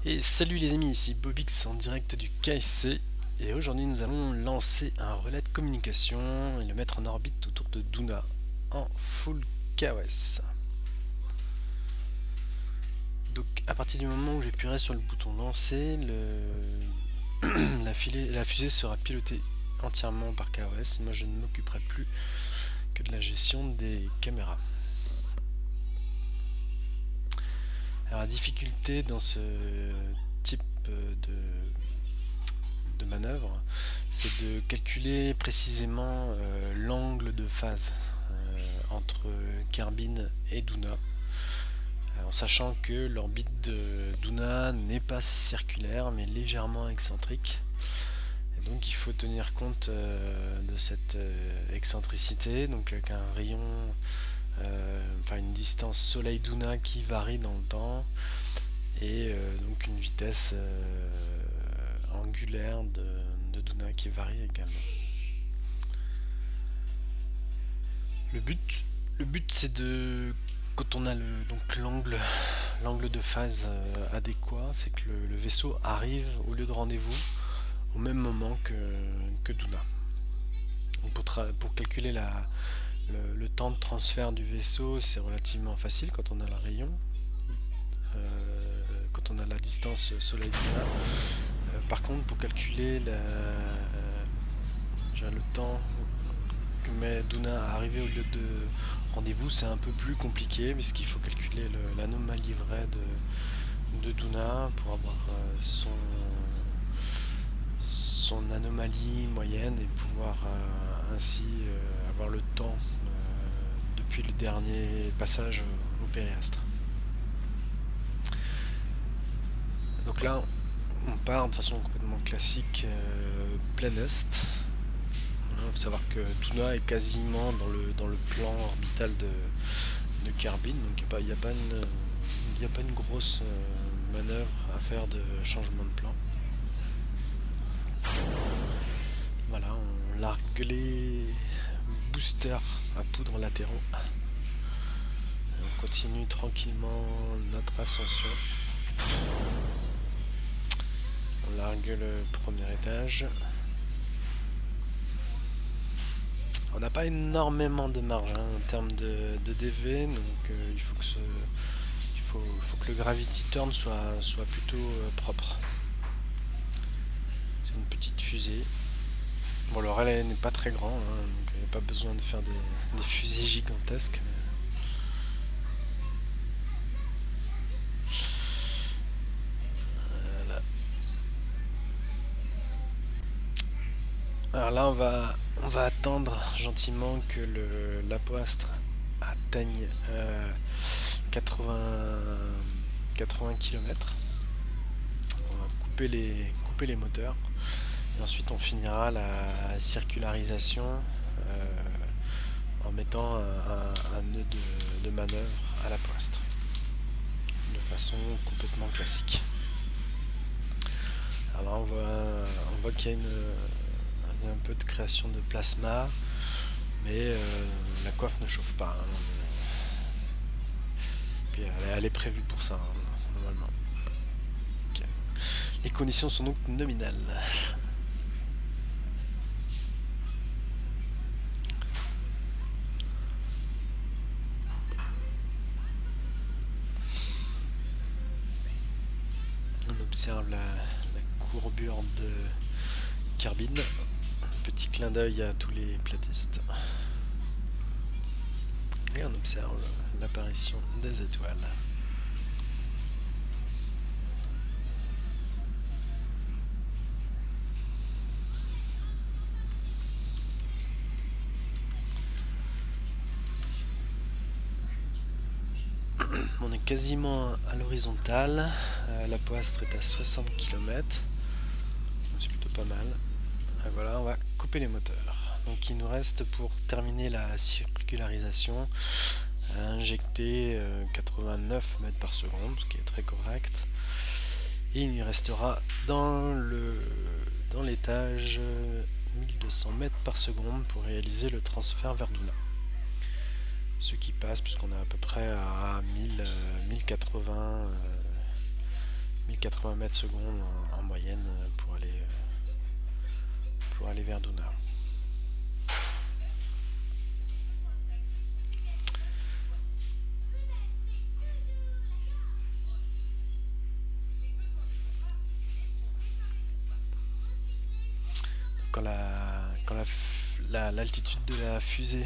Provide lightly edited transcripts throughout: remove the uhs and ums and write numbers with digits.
Et salut les amis, ici Bobix en direct du KSC et aujourd'hui nous allons lancer un relais de communication et le mettre en orbite autour de Duna en full KOS. Donc à partir du moment où j'appuierai sur le bouton lancer, la fusée sera pilotée entièrement par KOS. Moi je ne m'occuperai plus que de la gestion des caméras. Alors la difficulté dans ce type de manœuvre, c'est de calculer précisément l'angle de phase entre Kerbin et Duna, en sachant que l'orbite de Duna n'est pas circulaire mais légèrement excentrique. Et donc il faut tenir compte de cette excentricité, donc avec un rayon, une distance Soleil-Duna qui varie dans le temps et donc une vitesse angulaire de Duna qui varie également. Le but c'est de, quand on a l'angle de phase adéquat, c'est que le vaisseau arrive au lieu de rendez-vous au même moment que Duna. Donc pour calculer le temps de transfert du vaisseau, c'est relativement facile quand on a le rayon, quand on a la distance Soleil-Duna. Par contre, pour calculer le temps que met Duna à arriver au lieu de rendez-vous, c'est un peu plus compliqué puisqu'il faut calculer l'anomalie vraie de Duna pour avoir son anomalie moyenne et pouvoir ainsi avoir le temps depuis le dernier passage au périastre. Donc là on part de façon complètement classique plein est. Il faut savoir que Duna est quasiment dans le plan orbital de Kerbin, donc il n'y a pas une grosse manœuvre à faire de changement de plan. Voilà, on largue les boosters à poudre latéraux. Et on continue tranquillement notre ascension. On largue le premier étage. On n'a pas énormément de marge en termes de DV, donc il faut que le gravity turn soit plutôt propre. C'est une petite fusée. Bon, le relais n'est pas très grand, donc il n'y a pas besoin de faire des fusées gigantesques. Voilà. Alors là, on va attendre gentiment que l'Apoastre atteigne 80 km. On va couper les moteurs. Et ensuite on finira la circularisation en mettant un nœud de manœuvre à l'Apoastre de façon complètement classique. Alors là on voit qu'il y a un peu de création de plasma, mais la coiffe ne chauffe pas. Puis elle est prévue pour ça, normalement. Okay. Les conditions sont donc nominales. On observe la courbure de Kerbin. Petit clin d'œil à tous les platistes. Et on observe l'apparition des étoiles. On est quasiment à l'horizontale. L'Apoastre est à 60 km. C'est plutôt pas mal. Et voilà, on va couper les moteurs. Donc il nous reste pour terminer la circularisation à injecter 89 mètres par seconde, ce qui est très correct. Et il nous restera dans l'étage 1200 mètres par seconde pour réaliser le transfert vers Duna. Ce qui passe puisqu'on est à peu près à 1080 80 mètres secondes en moyenne pour aller vers Duna. Quand l'altitude de la fusée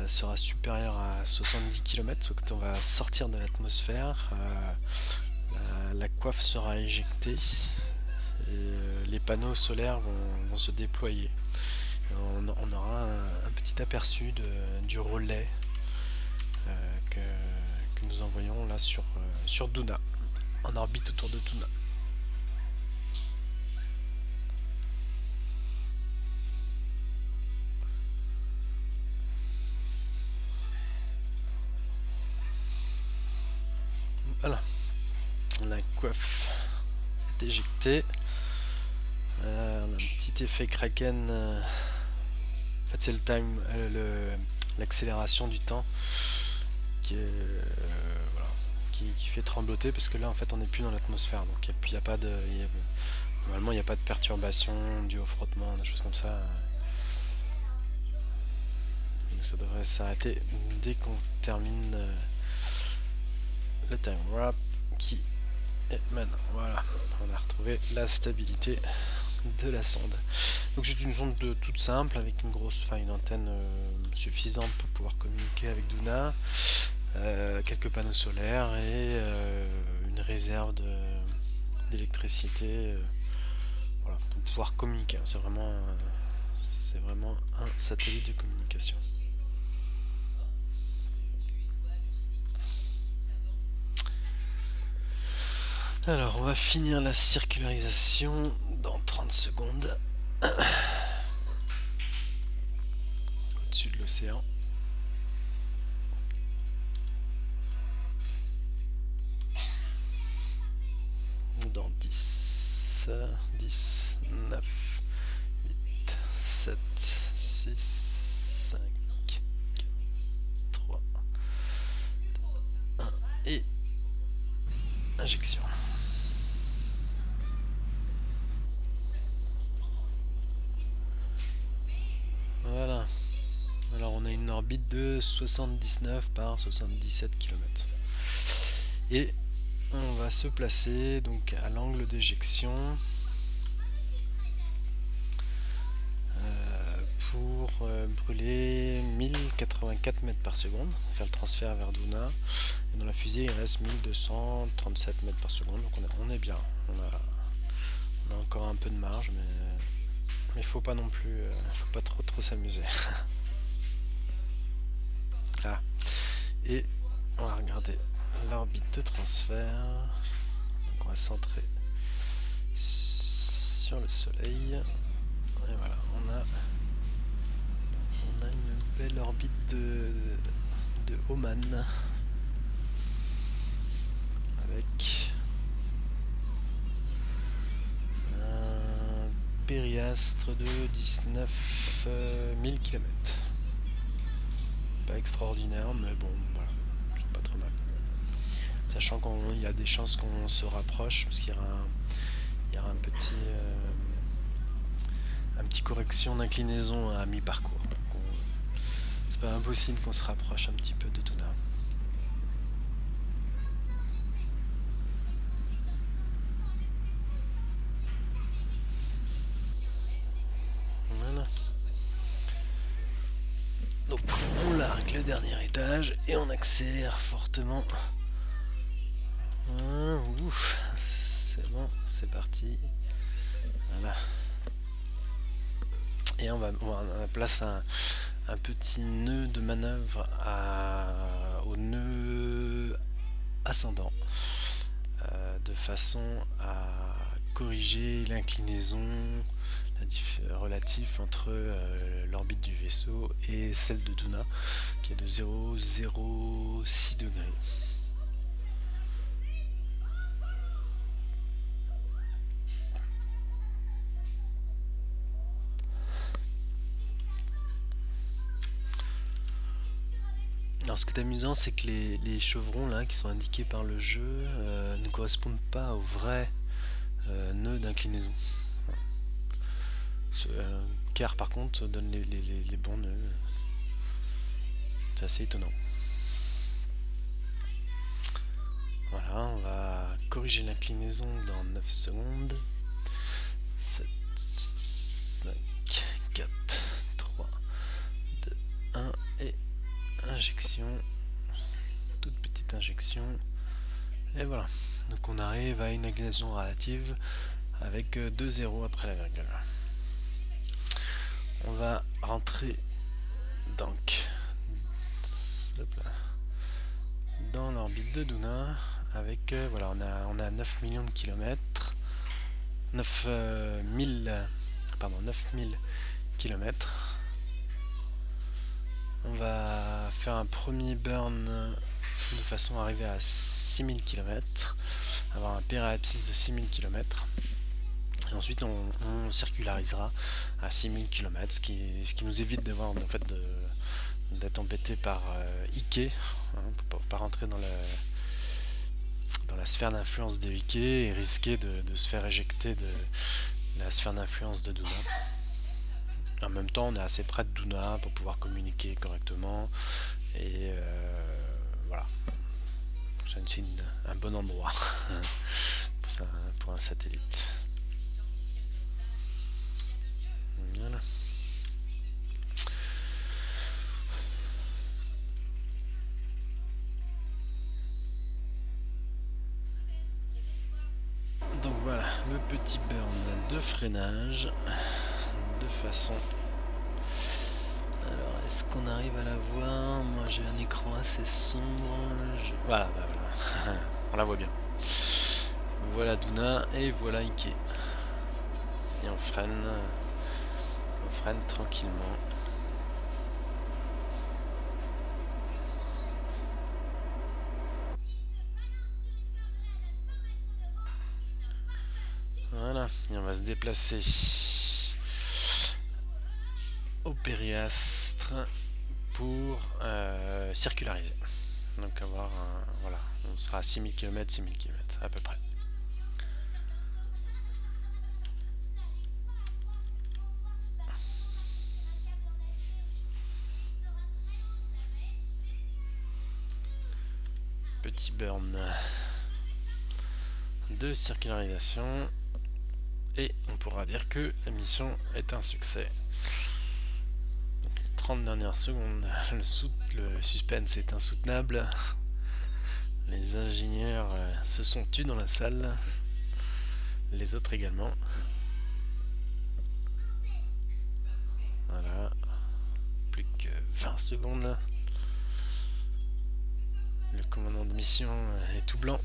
sera supérieure à 70 km, quand on va sortir de l'atmosphère, la coiffe sera éjectée et les panneaux solaires vont se déployer. On aura un petit aperçu du relais que nous envoyons là sur Duna, en orbite autour de Duna. Voilà, la coiffe est éjectée. On a un petit effet Kraken. En fait, c'est le time, l'accélération du temps qui fait trembloter, parce que là en fait on n'est plus dans l'atmosphère, donc normalement il n'y a pas de perturbation due au frottement, des choses comme ça. Donc ça devrait s'arrêter dès qu'on termine le time warp qui est maintenant. Voilà, on a retrouvé la stabilité de la sonde. Donc c'est une sonde toute simple avec une antenne suffisante pour pouvoir communiquer avec Duna, quelques panneaux solaires et une réserve d'électricité, voilà, pour pouvoir communiquer. C'est vraiment un satellite de communication. Alors, on va finir la circularisation dans 30 secondes. Au-dessus de l'océan. Dans 10, 9, 8, 7, 6, 5, 4, 3, 1 et injection. Voilà. Alors on a une orbite de 79 par 77 km. Et on va se placer donc à l'angle d'éjection pour brûler 1084 mètres par seconde, faire le transfert vers Duna. Et dans la fusée il reste 1237 mètres par seconde, donc on est bien. On a encore un peu de marge, mais faut pas non plus, faut pas trop s'amuser. Ah. Et on va regarder l'orbite de transfert. Donc on va centrer sur le soleil. Et voilà, on a une belle orbite de Oman avec un périastre de 19 000 km. Pas extraordinaire, mais bon, voilà, c'est pas trop mal. Sachant qu'il y a des chances qu'on se rapproche, parce qu'il y aura un petit correction d'inclinaison à mi-parcours. C'est pas impossible qu'on se rapproche un petit peu de Duna. Voilà. Donc on largue le dernier étage et on accélère fortement. Ouf, c'est bon, c'est parti. Voilà. Et on place un petit nœud de manœuvre au nœud ascendant, de façon à corriger l'inclinaison relative entre l'orbite du vaisseau et celle de Duna, qui est de 0,06 degrés. Alors ce qui est amusant, c'est que les chevrons là qui sont indiqués par le jeu nous correspondent pas au vrai nœud d'inclinaison. Car par contre donne les bons nœuds. C'est assez étonnant. Voilà, on va corriger l'inclinaison dans 9 secondes. 7, 5, 4, 3, 2, 1 et injection. Toute petite injection. Et voilà. Donc on arrive à une inclinaison relative avec 2 zéros après la virgule. On va rentrer donc dans l'orbite de Duna avec voilà, on a 9 millions de kilomètres, 9000 kilomètres. On va faire un premier burn de façon à arriver à 6000 km, avoir un périapsis de 6000 km. Et ensuite on circularisera à 6000 km, ce qui nous évite d'avoir en fait d'être embêté par Ike, hein, pour pas rentrer dans la sphère d'influence de Ike et risquer de se faire éjecter de la sphère d'influence de Duna. En même temps, on est assez près de Duna pour pouvoir communiquer correctement et voilà, c'est un bon endroit pour un satellite. Voilà. Donc voilà, le petit burn de freinage de façon. Alors, est-ce qu'on arrive à la voir? Moi j'ai un écran assez sombre. Voilà, bah, voilà. On la voit bien. Voilà Duna et voilà Ike. Et on freine tranquillement. Voilà, et on va se déplacer au périastre pour circulariser. Donc avoir un, voilà, on sera à 6000 km, 6000 km à peu près. Petit burn de circularisation et on pourra dire que la mission est un succès. Donc, les 30 dernières secondes, le suspense est insoutenable. Les ingénieurs se sont tus dans la salle, les autres également. Voilà, plus que 20 secondes. Le commandant de mission est tout blanc.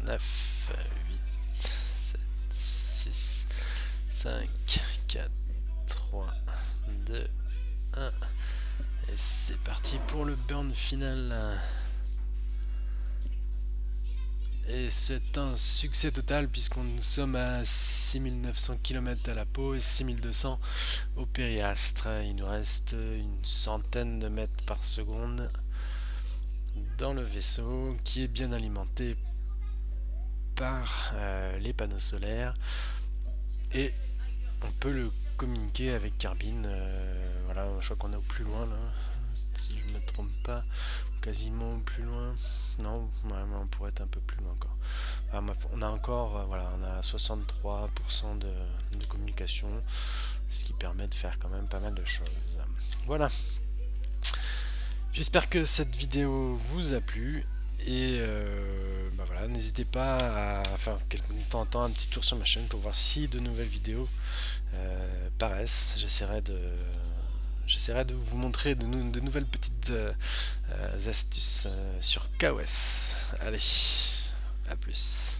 9, 8, 7, 6, 5, 4, 3, 2, 1. Et c'est parti pour le burn final. Et c'est un succès total puisqu'on sommes à 6900 km à la pause, 6200 au périastre. Il nous reste une centaine de mètres par seconde dans le vaisseau qui est bien alimenté par les panneaux solaires et on peut le communiquer avec Carbine. Voilà, je crois qu'on est au plus loin là, si je ne me trompe pas, quasiment au plus loin. Non, ouais, on pourrait être un peu plus loin encore. On a encore, voilà, on a 63% de communication, ce qui permet de faire quand même pas mal de choses. Voilà. J'espère que cette vidéo vous a plu et bah voilà, n'hésitez pas à faire de temps en temps un petit tour sur ma chaîne pour voir si de nouvelles vidéos paraissent. J'essaierai de vous montrer de nouvelles petites astuces sur KOS. Allez, à plus.